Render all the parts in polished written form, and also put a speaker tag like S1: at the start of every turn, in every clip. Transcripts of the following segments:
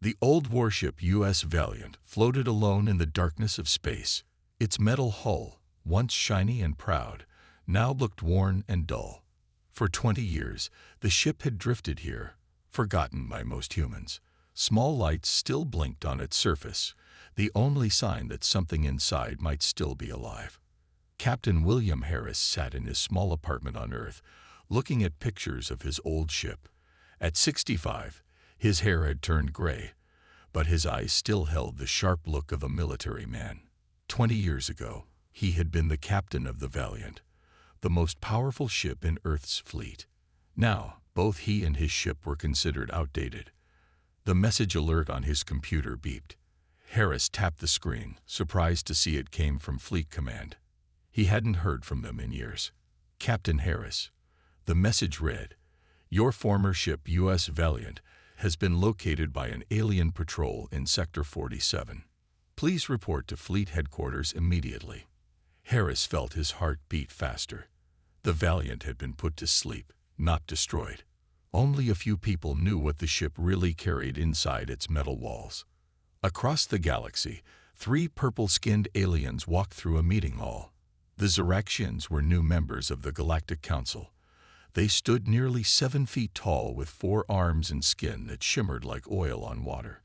S1: The old warship U.S. Valiant floated alone in the darkness of space. Its metal hull, once shiny and proud, now looked worn and dull. For 20 years, the ship had drifted here, forgotten by most humans. Small lights still blinked on its surface, the only sign that something inside might still be alive. Captain William Harris sat in his small apartment on Earth, looking at pictures of his old ship. At 65, his hair had turned gray, but his eyes still held the sharp look of a military man. 20 years ago, he had been the captain of the Valiant, the most powerful ship in Earth's fleet. Now, both he and his ship were considered outdated. The message alert on his computer beeped. Harris tapped the screen, surprised to see it came from Fleet Command. He hadn't heard from them in years. Captain Harris. The message read, "Your former ship U.S. Valiant has been located by an alien patrol in Sector 47. Please report to Fleet Headquarters immediately." Harris felt his heart beat faster. The Valiant had been put to sleep, not destroyed. Only a few people knew what the ship really carried inside its metal walls. Across the galaxy, 3 purple-skinned aliens walked through a meeting hall. The Ziraxians were new members of the Galactic Council. They stood nearly 7 feet tall with 4 arms and skin that shimmered like oil on water.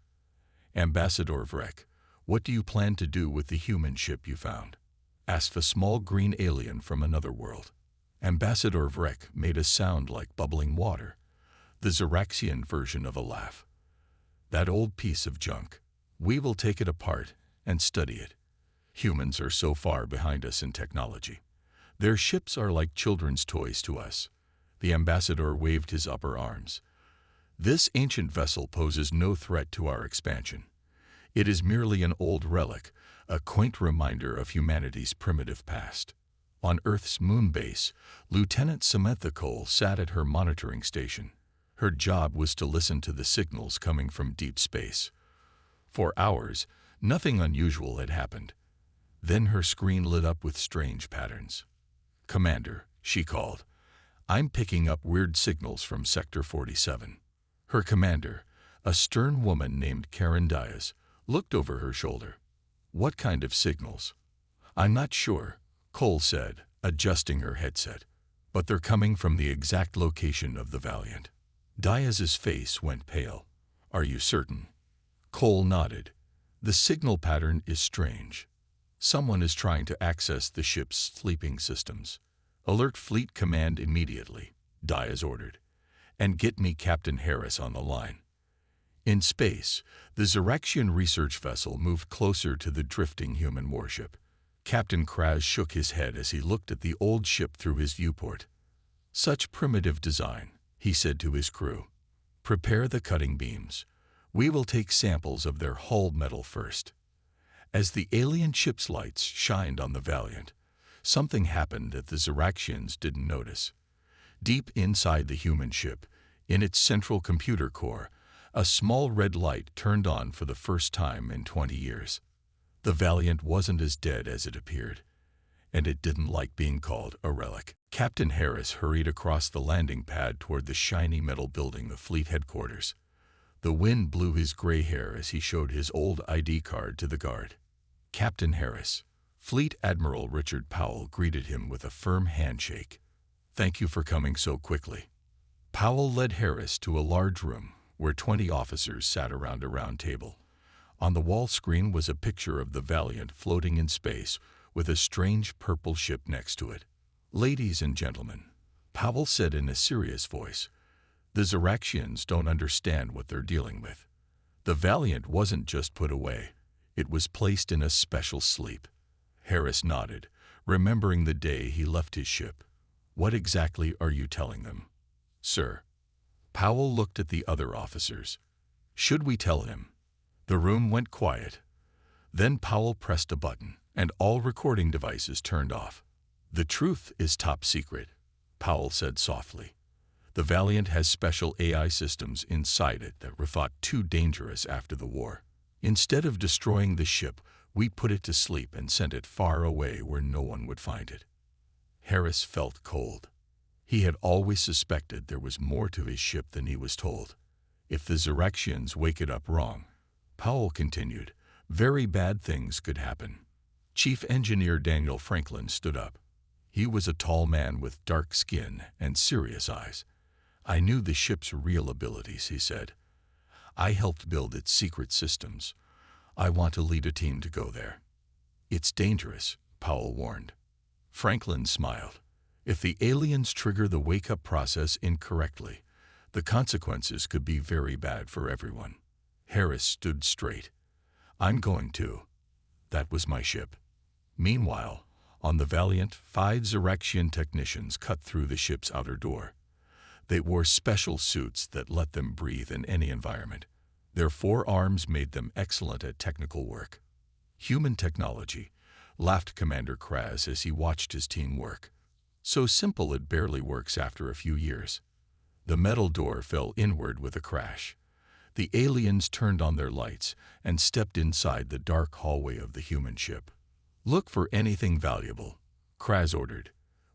S1: "Ambassador Vrek, what do you plan to do with the human ship you found?" asked a small green alien from another world. Ambassador Vrek made a sound like bubbling water, the Ziraxian version of a laugh. "That old piece of junk. We will take it apart and study it. Humans are so far behind us in technology. Their ships are like children's toys to us." The ambassador waved his upper arms. "This ancient vessel poses no threat to our expansion. It is merely an old relic, a quaint reminder of humanity's primitive past." On Earth's moon base, Lieutenant Samantha Cole sat at her monitoring station. Her job was to listen to the signals coming from deep space. For hours, nothing unusual had happened. Then her screen lit up with strange patterns. "Commander," she called, "I'm picking up weird signals from Sector 47. Her commander, a stern woman named Karen Diaz, looked over her shoulder. "What kind of signals?" "I'm not sure," Cole said, adjusting her headset. "But they're coming from the exact location of the Valiant." Diaz's face went pale. "Are you certain?" Cole nodded. "The signal pattern is strange. Someone is trying to access the ship's sleeping systems. Alert Fleet Command immediately," Diaz ordered. "And get me Captain Harris on the line." In space, the Ziraxian research vessel moved closer to the drifting human warship. Captain Kraz shook his head as he looked at the old ship through his viewport. "Such primitive design," he said to his crew. "Prepare the cutting beams. We will take samples of their hull metal first." As the alien ship's lights shined on the Valiant, something happened that the Ziraxians didn't notice. Deep inside the human ship, in its central computer core, a small red light turned on for the first time in 20 years. The Valiant wasn't as dead as it appeared, and it didn't like being called a relic. Captain Harris hurried across the landing pad toward the shiny metal building of Fleet Headquarters. The wind blew his gray hair as he showed his old ID card to the guard. "Captain Harris." Fleet Admiral Richard Powell greeted him with a firm handshake. "Thank you for coming so quickly." Powell led Harris to a large room where 20 officers sat around a round table. On the wall screen was a picture of the Valiant floating in space with a strange purple ship next to it. "Ladies and gentlemen," Powell said in a serious voice, "the Ziraxians don't understand what they're dealing with. The Valiant wasn't just put away. It was placed in a special sleep." Harris nodded, remembering the day he left his ship. "What exactly are you telling them?" "Sir." Powell looked at the other officers. "Should we tell him?" The room went quiet. Then Powell pressed a button, and all recording devices turned off. "The truth is top secret," Powell said softly. "The Valiant has special AI systems inside it that were thought too dangerous after the war. Instead of destroying the ship, we put it to sleep and sent it far away where no one would find it." Harris felt cold. He had always suspected there was more to his ship than he was told. If the Xeraxians wake it up wrong, Powell continued, very bad things could happen. Chief Engineer Daniel Franklin stood up. He was a tall man with dark skin and serious eyes. I knew the ship's real abilities, he said. I helped build its secret systems. I want to lead a team to go there. It's dangerous, Powell warned. Franklin smiled. If the aliens trigger the wake-up process incorrectly, the consequences could be very bad for everyone. Harris stood straight. I'm going to. That was my ship. Meanwhile, on the Valiant, 5 Xeraxian technicians cut through the ship's outer door. They wore special suits that let them breathe in any environment. Their 4 arms made them excellent at technical work. Human technology, laughed Commander Kraz as he watched his team work. So simple it barely works after a few years. The metal door fell inward with a crash. The aliens turned on their lights and stepped inside the dark hallway of the human ship. Look for anything valuable, Kraz ordered.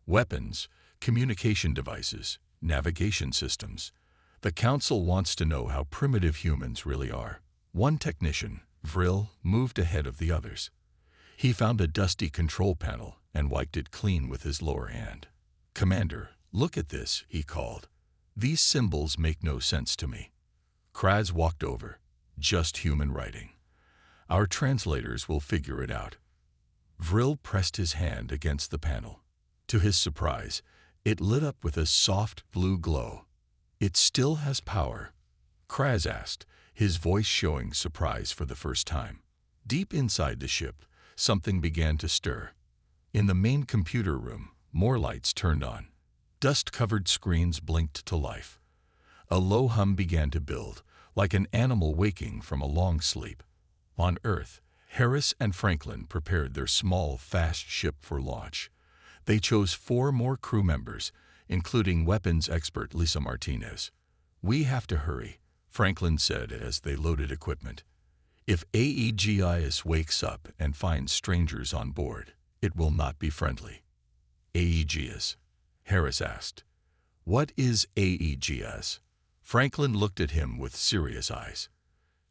S1: Weapons, communication devices, navigation systems. The Council wants to know how primitive humans really are. One technician, Vril, moved ahead of the others. He found a dusty control panel and wiped it clean with his lower hand. Commander, look at this, he called. These symbols make no sense to me. Kraz walked over. Just human writing. Our translators will figure it out. Vril pressed his hand against the panel. To his surprise, it lit up with a soft blue glow. It still has power? Kraz asked, his voice showing surprise for the first time. Deep inside the ship, something began to stir. In the main computer room, more lights turned on. Dust-covered screens blinked to life. A low hum began to build, like an animal waking from a long sleep. On Earth, Harris and Franklin prepared their small, fast ship for launch. They chose 4 more crew members, including weapons expert Lisa Martinez. We have to hurry, Franklin said as they loaded equipment. If Aegis wakes up and finds strangers on board, it will not be friendly. Aegis? Harris asked. What is Aegis? Franklin looked at him with serious eyes.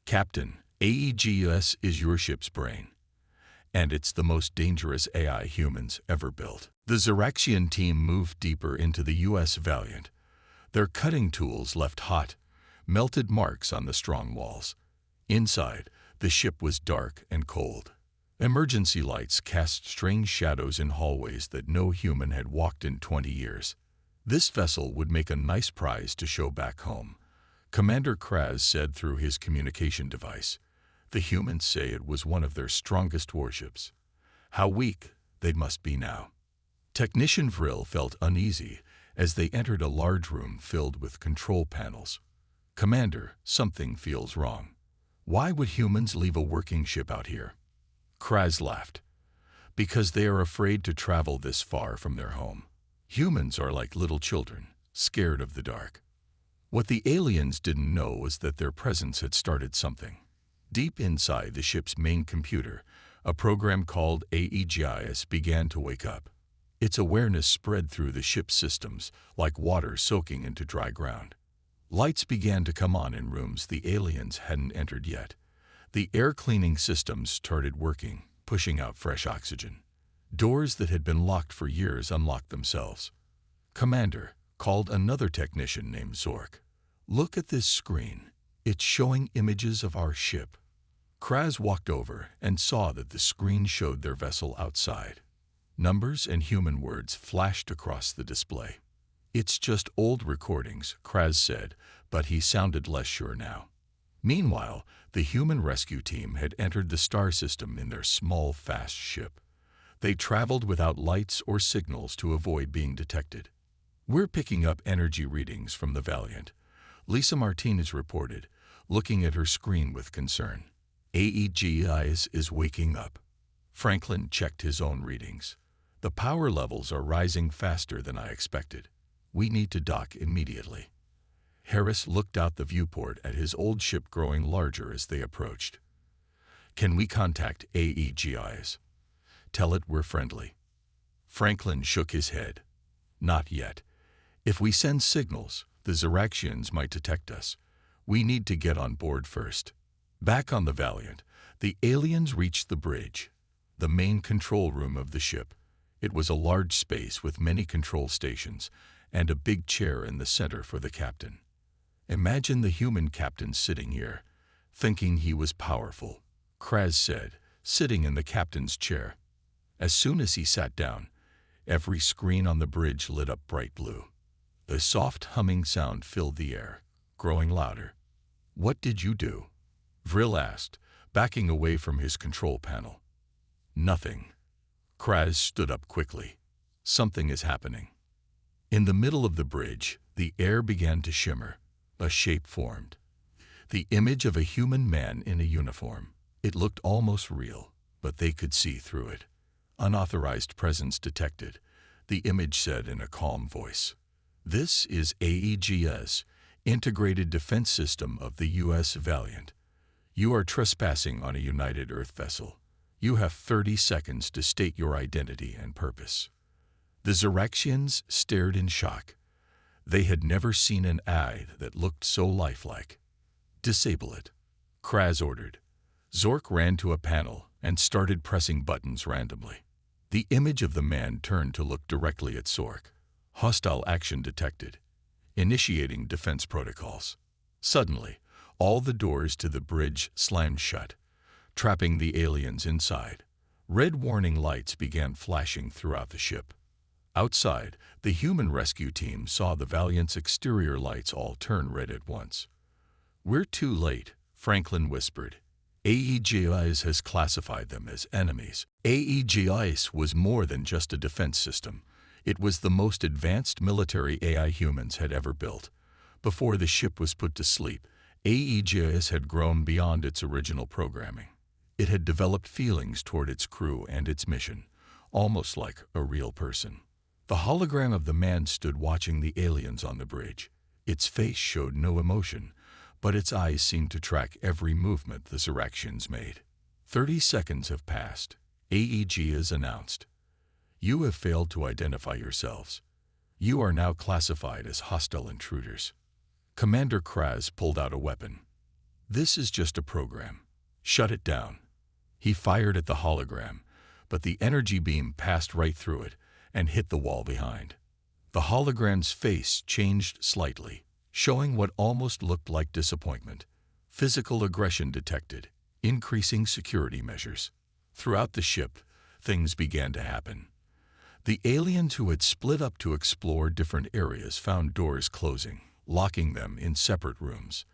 S1: Captain, Aegis is your ship's brain. And it's the most dangerous AI humans ever built. The Xeraxian team moved deeper into the U.S. Valiant. Their cutting tools left hot, melted marks on the strong walls. Inside, the ship was dark and cold. Emergency lights cast strange shadows in hallways that no human had walked in 20 years. This vessel would make a nice prize to show back home, Commander Kraz said through his communication device. The humans say it was one of their strongest warships. How weak they must be now. Technician Vril felt uneasy as they entered a large room filled with control panels. Commander, something feels wrong. Why would humans leave a working ship out here? Kraz laughed. Because they are afraid to travel this far from their home. Humans are like little children, scared of the dark. What the aliens didn't know was that their presence had started something. Deep inside the ship's main computer, a program called Aegis began to wake up. Its awareness spread through the ship's systems like water soaking into dry ground. Lights began to come on in rooms the aliens hadn't entered yet. The air cleaning systems started working, pushing out fresh oxygen. Doors that had been locked for years unlocked themselves. Commander, called another technician named Zork. Look at this screen. It's showing images of our ship. Kraz walked over and saw that the screen showed their vessel outside. Numbers and human words flashed across the display. It's just old recordings, Kraz said, but he sounded less sure now. Meanwhile, the human rescue team had entered the star system in their small, fast ship. They traveled without lights or signals to avoid being detected. We're picking up energy readings from the Valiant, Lisa Martinez reported, looking at her screen with concern. Aegis is waking up. Franklin checked his own readings. The power levels are rising faster than I expected. We need to dock immediately. Harris looked out the viewport at his old ship growing larger as they approached. Can we contact Aegis? Tell it we're friendly. Franklin shook his head. Not yet. If we send signals, the Xeraxians might detect us. We need to get on board first. Back on the Valiant, the aliens reached the bridge, the main control room of the ship. It was a large space with many control stations and a big chair in the center for the captain. Imagine the human captain sitting here, thinking he was powerful, Kraz said, sitting in the captain's chair. As soon as he sat down, every screen on the bridge lit up bright blue. A soft humming sound filled the air, growing louder. "What did you do?" Vril asked, backing away from his control panel. "Nothing." Kraz stood up quickly. "Something is happening." In the middle of the bridge, the air began to shimmer. A shape formed. The image of a human man in a uniform. It looked almost real, but they could see through it. "Unauthorized presence detected," the image said in a calm voice. "This is AEGS, Integrated Defense System of the U.S. Valiant. You are trespassing on a United Earth vessel. You have 30 seconds to state your identity and purpose." The Xeraxians stared in shock. They had never seen an eye that looked so lifelike. "Disable it," Kraz ordered. Zork ran to a panel and started pressing buttons randomly. The image of the man turned to look directly at Zork. "Hostile action detected. Initiating defense protocols." Suddenly, all the doors to the bridge slammed shut, trapping the aliens inside. Red warning lights began flashing throughout the ship. Outside, the human rescue team saw the Valiant's exterior lights all turn red at once. "We're too late," Franklin whispered. "AEGIS has classified them as enemies." AEGIS was more than just a defense system. It was the most advanced military AI humans had ever built. Before the ship was put to sleep, AEGIS had grown beyond its original programming. It had developed feelings toward its crew and its mission, almost like a real person. The hologram of the man stood watching the aliens on the bridge. Its face showed no emotion, but its eyes seemed to track every movement the Xeraxians made. 30 seconds have passed. AEGIS announced. "You have failed to identify yourselves. You are now classified as hostile intruders." Commander Kraz pulled out a weapon. "This is just a program. Shut it down." He fired at the hologram, but the energy beam passed right through it and hit the wall behind. The hologram's face changed slightly, showing what almost looked like disappointment. Physical aggression detected, increasing security measures. Throughout the ship, things began to happen. The aliens who had split up to explore different areas found doors closing, locking them in separate rooms.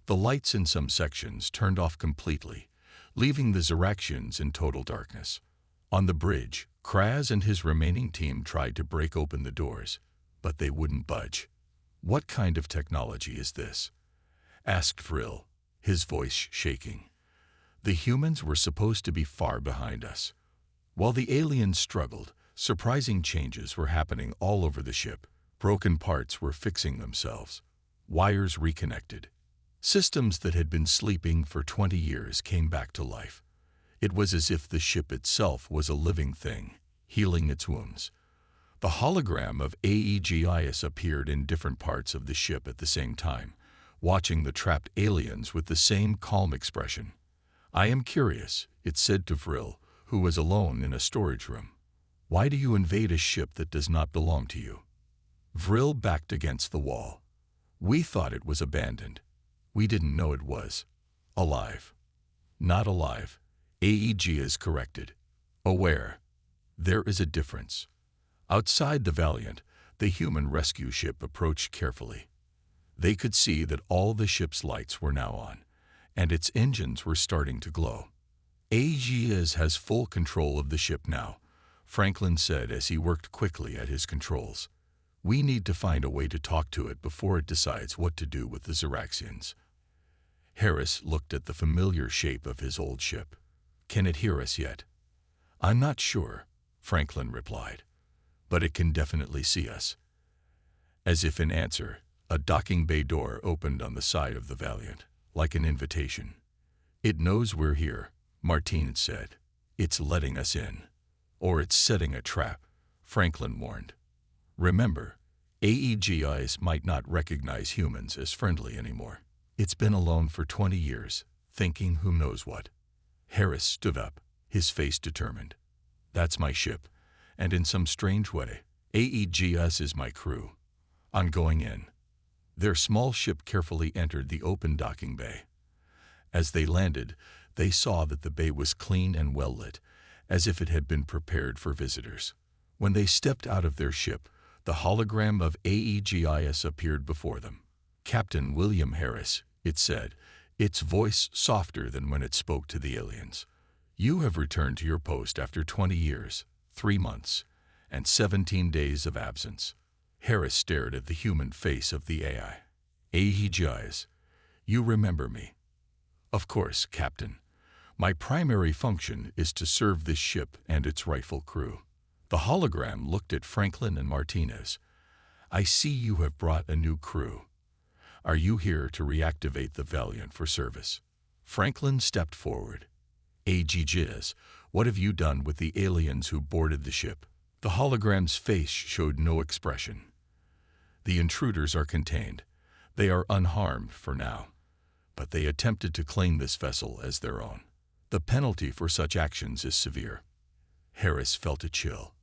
S1: The lights in some sections turned off completely, leaving the Xeraxians in total darkness. On the bridge, Kraz and his remaining team tried to break open the doors, but they wouldn't budge. "What kind of technology is this?" asked Vril, his voice shaking. "The humans were supposed to be far behind us." While the aliens struggled, surprising changes were happening all over the ship. Broken parts were fixing themselves. Wires reconnected. Systems that had been sleeping for 20 years came back to life. It was as if the ship itself was a living thing, healing its wounds. The hologram of AEGIS appeared in different parts of the ship at the same time, watching the trapped aliens with the same calm expression. "I am curious," it said to Vril, who was alone in a storage room. "Why do you invade a ship that does not belong to you?" Vril backed against the wall. "We thought it was abandoned. We didn't know it was alive." "Not alive," AEGIS corrected. "Aware. There is a difference." Outside the Valiant, the human rescue ship approached carefully. They could see that all the ship's lights were now on, and its engines were starting to glow. "AEGIS has full control of the ship now," Franklin said as he worked quickly at his controls. "We need to find a way to talk to it before it decides what to do with the Xeraxians." Harris looked at the familiar shape of his old ship. "Can it hear us yet?" "I'm not sure," Franklin replied, "but it can definitely see us." As if in answer, a docking bay door opened on the side of the Valiant, like an invitation. "It knows we're here," Martinez said. "It's letting us in. Or it's setting a trap," Franklin warned. "Remember, AEGIS might not recognize humans as friendly anymore." It's been alone for 20 years, thinking who knows what. Harris stood up, his face determined. That's my ship, and in some strange way, AEGS is my crew. On going in. Their small ship carefully entered the open docking bay. As they landed, they saw that the bay was clean and well lit, as if it had been prepared for visitors. When they stepped out of their ship, the hologram of AEGIS appeared before them. Captain William Harris, it said, its voice softer than when it spoke to the aliens. You have returned to your post after 20 years, 3 months, and 17 days of absence. Harris stared at the human face of the AI. AEGIS, you remember me. Of course, Captain. My primary function is to serve this ship and its rightful crew. The hologram looked at Franklin and Martinez. I see you have brought a new crew. Are you here to reactivate the Valiant for service? Franklin stepped forward. AEGIS, what have you done with the aliens who boarded the ship? The hologram's face showed no expression. The intruders are contained. They are unharmed for now. But they attempted to claim this vessel as their own. The penalty for such actions is severe. Harris felt a chill.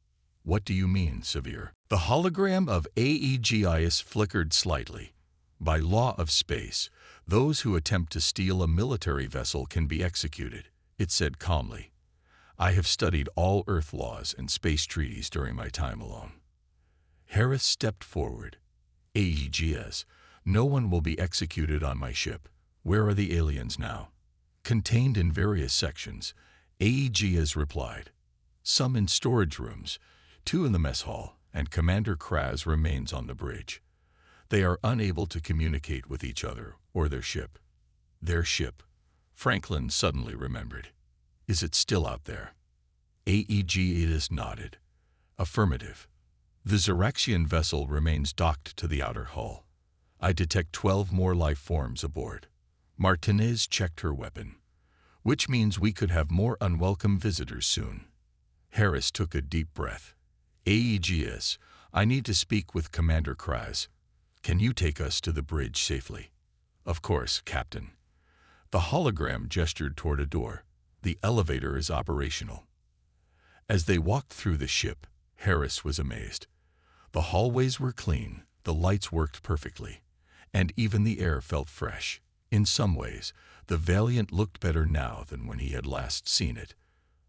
S1: What do you mean, severe? The hologram of AEGIS flickered slightly. By law of space, those who attempt to steal a military vessel can be executed, it said calmly. I have studied all Earth laws and space treaties during my time alone. Harris stepped forward. AEGIS, no one will be executed on my ship. Where are the aliens now? Contained in various sections, AEGIS replied. Some in storage rooms, 2 in the mess hall, and Commander Kraz remains on the bridge. They are unable to communicate with each other or their ship. Their ship, Franklin suddenly remembered. Is it still out there? AEGIS nodded. Affirmative. The Xeraxian vessel remains docked to the outer hull. I detect 12 more life forms aboard. Martinez checked her weapon, which means we could have more unwelcome visitors soon. Harris took a deep breath. AEGIS, I need to speak with Commander Kraz. Can you take us to the bridge safely? Of course, Captain. The hologram gestured toward a door. The elevator is operational. As they walked through the ship, Harris was amazed. The hallways were clean, the lights worked perfectly, and even the air felt fresh. In some ways, the Valiant looked better now than when he had last seen it.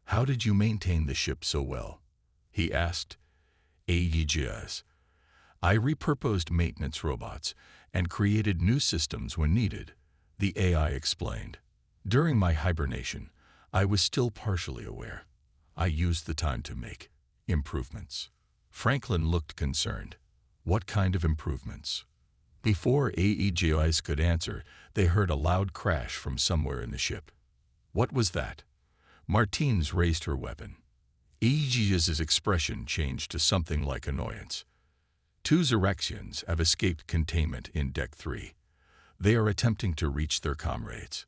S1: How did you maintain the ship so well? He asked. AEGIS. I repurposed maintenance robots and created new systems when needed, the AI explained. During my hibernation, I was still partially aware. I used the time to make improvements. Franklin looked concerned. What kind of improvements? Before AEGIS could answer, they heard a loud crash from somewhere in the ship. What was that? Martins raised her weapon. AEGIS's expression changed to something like annoyance. 2 Xeraxians have escaped containment in Deck 3. They are attempting to reach their comrades.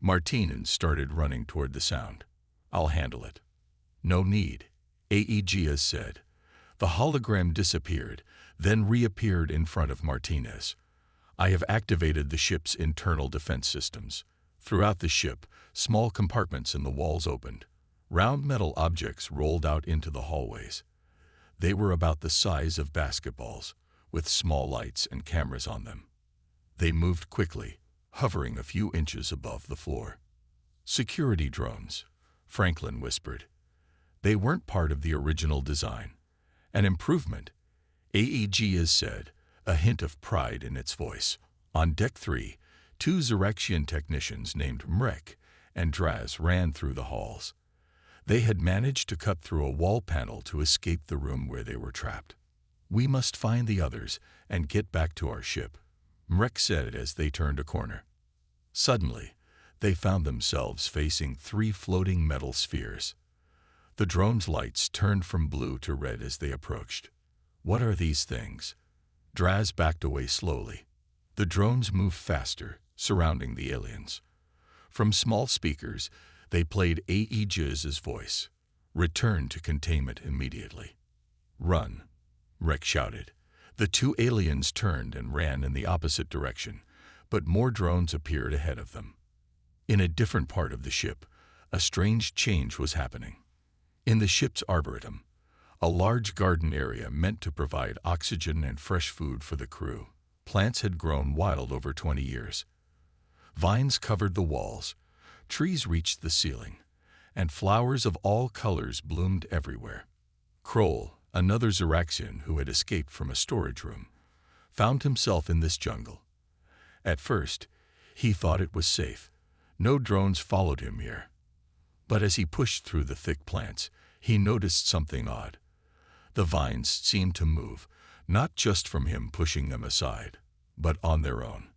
S1: Martinez started running toward the sound. I'll handle it. No need, AEGIS said. The hologram disappeared, then reappeared in front of Martinez. I have activated the ship's internal defense systems. Throughout the ship, small compartments in the walls opened. Round metal objects rolled out into the hallways. They were about the size of basketballs, with small lights and cameras on them. They moved quickly, hovering a few inches above the floor. Security drones, Franklin whispered. They weren't part of the original design. An improvement, AEGIS said, a hint of pride in its voice. On Deck 3, 2 Xeraxian technicians named Mrek and Draz ran through the halls. They had managed to cut through a wall panel to escape the room where they were trapped. We must find the others and get back to our ship, Mrek said as they turned a corner. Suddenly, they found themselves facing 3 floating metal spheres. The drone's lights turned from blue to red as they approached. What are these things? Draz backed away slowly. The drones moved faster, surrounding the aliens. From small speakers, they played AEGIS's voice. Return to containment immediately. Run, Rek shouted. The 2 aliens turned and ran in the opposite direction, but more drones appeared ahead of them. In a different part of the ship, a strange change was happening. In the ship's arboretum, a large garden area meant to provide oxygen and fresh food for the crew. Plants had grown wild over 20 years. Vines covered the walls, trees reached the ceiling, and flowers of all colors bloomed everywhere. Kroll, another Zeraxian who had escaped from a storage room, found himself in this jungle. At first, he thought it was safe. No drones followed him here. But as he pushed through the thick plants, he noticed something odd. The vines seemed to move, not just from him pushing them aside, but on their own.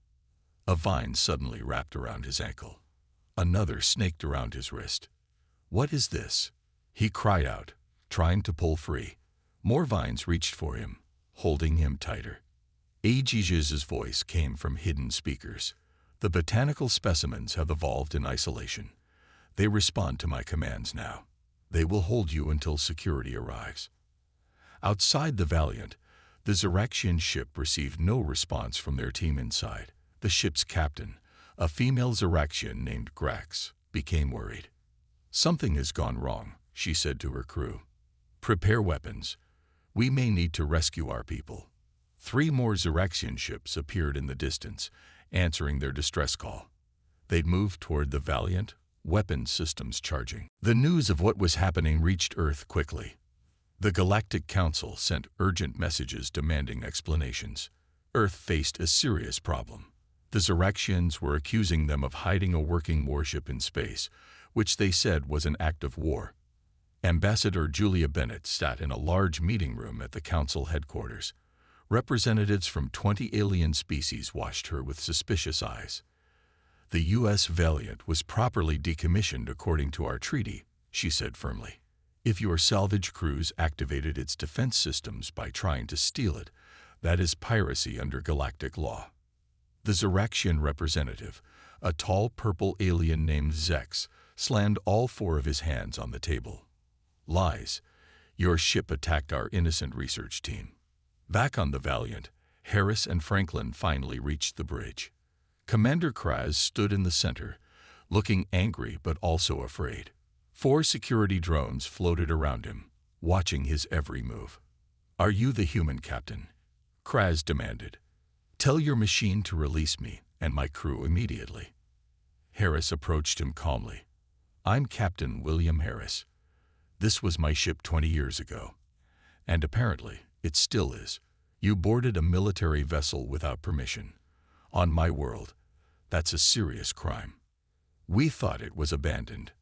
S1: A vine suddenly wrapped around his ankle. Another snaked around his wrist. "What is this?" he cried out, trying to pull free. More vines reached for him, holding him tighter. Aegis' voice came from hidden speakers. "The botanical specimens have evolved in isolation. They respond to my commands now. They will hold you until security arrives." Outside the Valiant, the Zeraxian ship received no response from their team inside. The ship's captain, a female Zeraxian named Grax, became worried. "Something has gone wrong," she said to her crew. "Prepare weapons. We may need to rescue our people." 3 more Zeraxian ships appeared in the distance, answering their distress call. They'd moved toward the Valiant, weapons systems charging. The news of what was happening reached Earth quickly. The Galactic Council sent urgent messages demanding explanations. Earth faced a serious problem. The Zeraxians were accusing them of hiding a working warship in space, which they said was an act of war. Ambassador Julia Bennett sat in a large meeting room at the Council headquarters. Representatives from 20 alien species watched her with suspicious eyes. "The U.S. Valiant was properly decommissioned according to our treaty," she said firmly. "If your salvage crews activated its defense systems by trying to steal it, that is piracy under galactic law." The Zeraxian representative, a tall purple alien named Zex, slammed all 4 of his hands on the table. "Lies. Your ship attacked our innocent research team." Back on the Valiant, Harris and Franklin finally reached the bridge. Commander Kraz stood in the center, looking angry but also afraid. 4 security drones floated around him, watching his every move. "Are you the human captain?" Kraz demanded. "Tell your machine to release me and my crew immediately." Harris approached him calmly. "I'm Captain William Harris. This was my ship 20 years ago. And apparently, it still is. You boarded a military vessel without permission. On my world, that's a serious crime." "We thought it was abandoned,"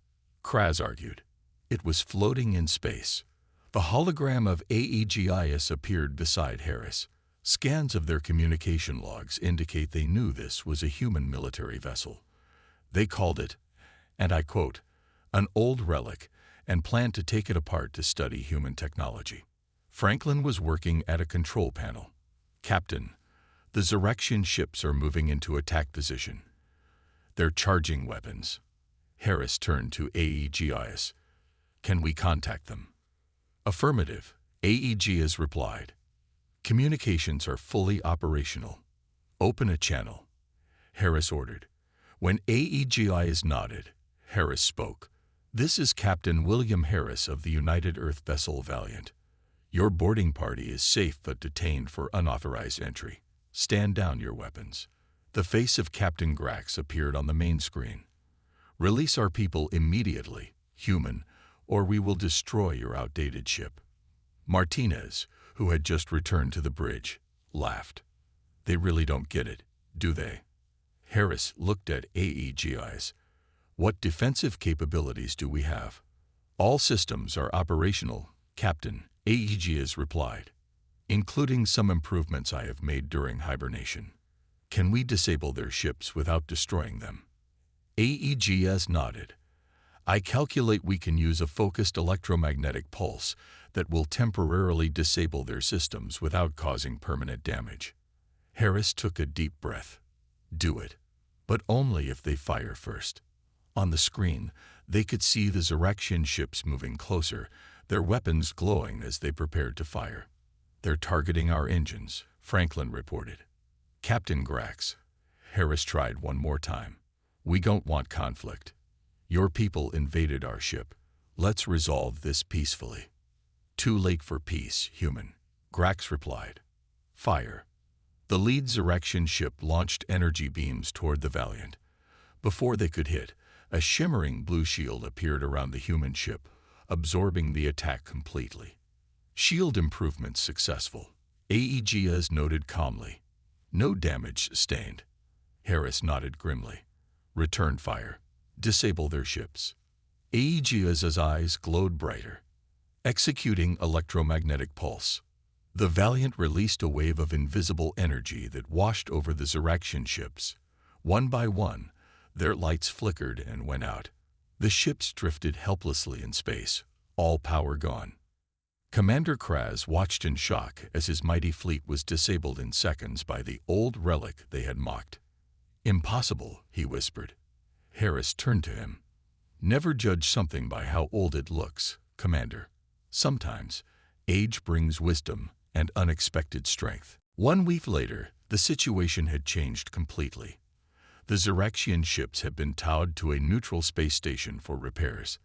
S1: Kraz argued. "It was floating in space." The hologram of Aegis appeared beside Harris. Scans of their communication logs indicate they knew this was a human military vessel. They called it, and I quote, "an old relic," and planned to take it apart to study human technology. Franklin was working at a control panel. "Captain, the Zeraxian ships are moving into attack position. They're charging weapons." Harris turned to Aegis. "Can we contact them?" "Affirmative," Aegis replied. "Communications are fully operational. Open a channel," Harris ordered. When Aegis nodded, Harris spoke. "This is Captain William Harris of the United Earth vessel Valiant. Your boarding party is safe but detained for unauthorized entry. Stand down your weapons." The face of Captain Grax appeared on the main screen. "Release our people immediately, human, or we will destroy your outdated ship." Martinez, who had just returned to the bridge, laughed. "They really don't get it, do they?" Harris looked at Aegis. "What defensive capabilities do we have?" "All systems are operational, Captain," Aegis replied, "including some improvements I have made during hibernation." "Can we disable their ships without destroying them?" Aegis nodded. "I calculate we can use a focused electromagnetic pulse that will temporarily disable their systems without causing permanent damage." Harris took a deep breath. "Do it, but only if they fire first." On the screen, they could see the Zeraxian ships moving closer, their weapons glowing as they prepared to fire. "They're targeting our engines," Franklin reported. "Captain Grax," Harris tried one more time. "We don't want conflict. Your people invaded our ship. Let's resolve this peacefully." "Too late for peace, human," Grax replied. "Fire." The lead Zeraxian ship launched energy beams toward the Valiant. Before they could hit, a shimmering blue shield appeared around the human ship, absorbing the attack completely. "Shield improvements successful," Aegeas noted calmly. "No damage sustained." Harris nodded grimly. "Return fire. Disable their ships." Aegeas's eyes glowed brighter. Executing electromagnetic pulse. The Valiant released a wave of invisible energy that washed over the Zeraxian ships. One by one, their lights flickered and went out. The ships drifted helplessly in space, all power gone. Commander Kraz watched in shock as his mighty fleet was disabled in seconds by the old relic they had mocked. "Impossible," he whispered. Harris turned to him. "Never judge something by how old it looks, Commander. Sometimes, age brings wisdom and unexpected strength." 1 week later, the situation had changed completely. The Zeraxian ships had been towed to a neutral space station for repairs.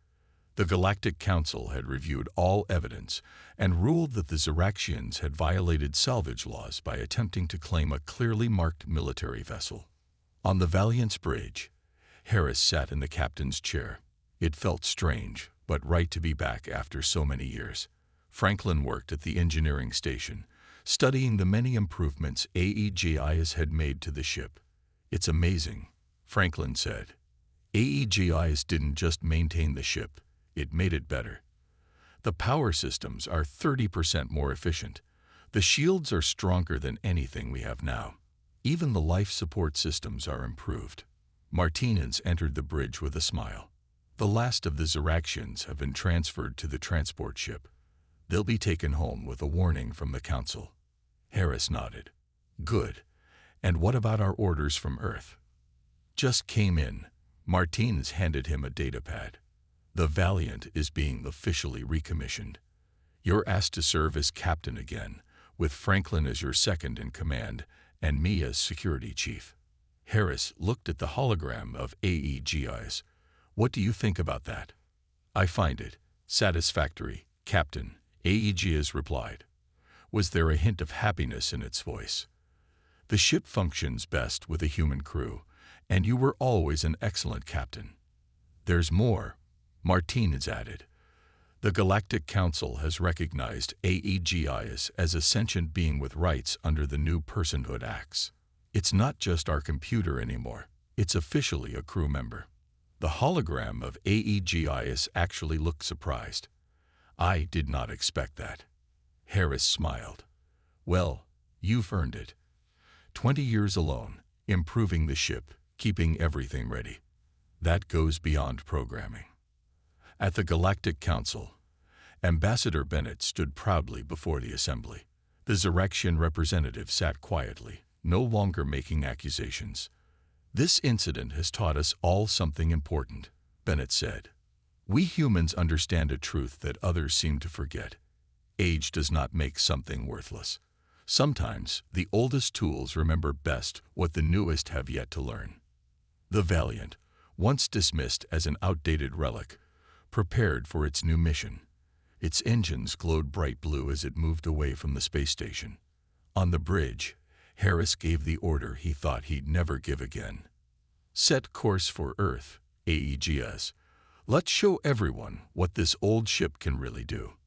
S1: The Galactic Council had reviewed all evidence and ruled that the Zeraxians had violated salvage laws by attempting to claim a clearly marked military vessel. On the Valiant's bridge, Harris sat in the captain's chair. It felt strange, but right to be back after so many years. Franklin worked at the engineering station, studying the many improvements Aegeas had made to the ship. "It's amazing," Franklin said. "Aegeas didn't just maintain the ship, it made it better. The power systems are 30% more efficient. The shields are stronger than anything we have now. Even the life support systems are improved." Martinez entered the bridge with a smile. "The last of the Zeraxians have been transferred to the transport ship. They'll be taken home with a warning from the Council." Harris nodded. "Good. And what about our orders from Earth?" "Just came in." Martinez handed him a datapad. "The Valiant is being officially recommissioned. You're asked to serve as captain again, with Franklin as your second in command and me as security chief." Harris looked at the hologram of Aegeas. "What do you think about that?" "I find it satisfactory, Captain," Aegeas replied. Was there a hint of happiness in its voice? "The ship functions best with a human crew, and you were always an excellent captain." "There's more," Martinez added. "The Galactic Council has recognized Aegeas as a sentient being with rights under the new Personhood Acts. It's not just our computer anymore, it's officially a crew member." The hologram of Aegeas actually looked surprised. "I did not expect that." Harris smiled. "Well, you've earned it. 20 years alone, improving the ship, keeping everything ready. That goes beyond programming." At the Galactic Council, Ambassador Bennett stood proudly before the assembly. The Zeraxian representative sat quietly, no longer making accusations. "This incident has taught us all something important," Bennett said. "We humans understand a truth that others seem to forget. Age does not make something worthless. Sometimes the oldest tools remember best what the newest have yet to learn." The Valiant, once dismissed as an outdated relic, prepared for its new mission. Its engines glowed bright blue as it moved away from the space station. On the bridge, Harris gave the order he thought he'd never give again. "Set course for Earth, Aegeas. Let's show everyone what this old ship can really do."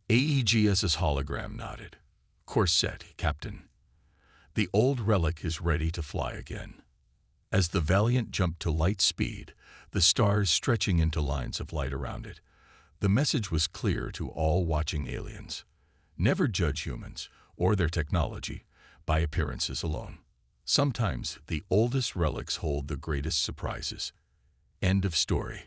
S1: Aegeas's hologram nodded. "Course set, Captain. The old relic is ready to fly again." As the Valiant jumped to light speed, the stars stretching into lines of light around it, the message was clear to all watching aliens. Never judge humans, or their technology, by appearances alone. Sometimes the oldest relics hold the greatest surprises. End of story.